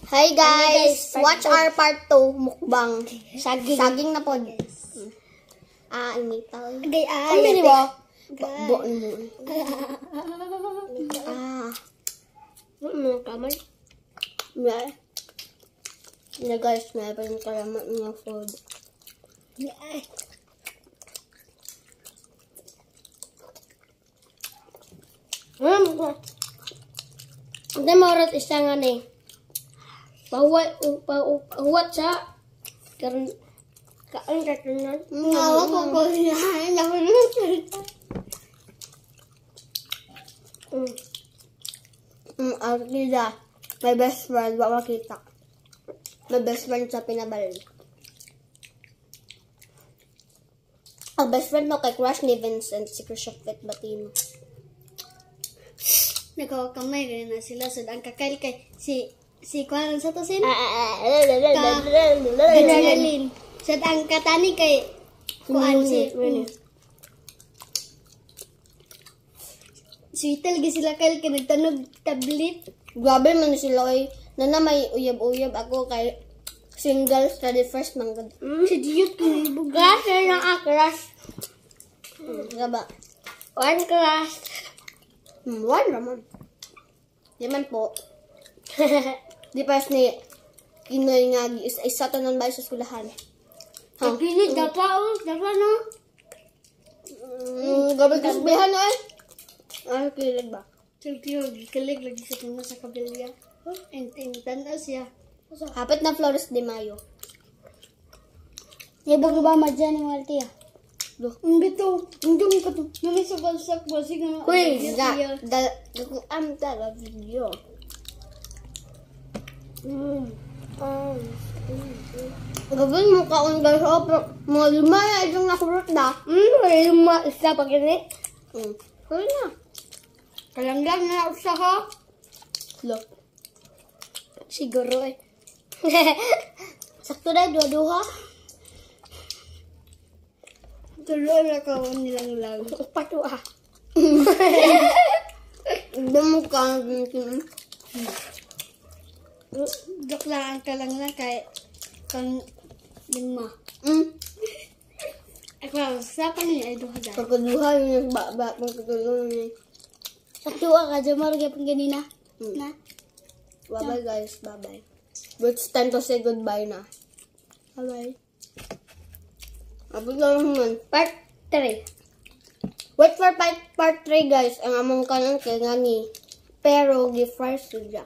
Hi guys, watch our part 2 mukbang. Saging na po. Initaw. Ang mini mo? Buon mo. Kamay. Yeah guys, meron kalaman ng food. Hindi maurot isa nga ni. Pahuwat sa karon kaan katunan. Ngawa ko ko yan. Artida, my best friend, wala kita. My best friend sa pinabal. Ang best friend mo kay Crush ni Vincent, si Christopher Batino. Nagkakamay rin na sila sa ang kakail kay si Kwan sa to sin. Ganalin. Sa ang katani kay Kuan si. Sweetel gi sila kay nagtanog tablet. Grabe man sila kay nana may uyab-uyab ako kay single study first man gud. Si Diyot kay bugas na akras. Gaba. One class. One naman. Yaman po. Di pa ni Kinoy nga isa to nun ba sa skulahan. Pagkinig dapa no. Gabi kasbihan na kilig ba? Kilig lagi sa tuna sa kabilya. Intan siya. Hapat na Flores de Mayo. Ibang ba madyan ng Maltia? Ang bito, hindi ko to. Nami sa balsak ba sige na. Uy, talaga video. Gawin mo ka kung guys, mga lima na itong nakurot na. Lima isa pag ini. Kaya na. Kalanggang na usa ha. Look. Siguro eh. Sakto na, dua-duha. Tuloy na ka nilang lang. Patua. Damo ka. Daklaan ka lang na kay kang lima. Ako, sapa niya ay duha dyan. Pagkaduha yung pagkatulong niya. Sakto ka, Jamar, gapon ganina. Na? Bye-bye guys, bye-bye. It's time to say goodbye na. Bye-bye. Abot lang naman. Part 3. Wait for part 3 guys. Ang among kanan kay ngani. Pero, gi-fries to Jack.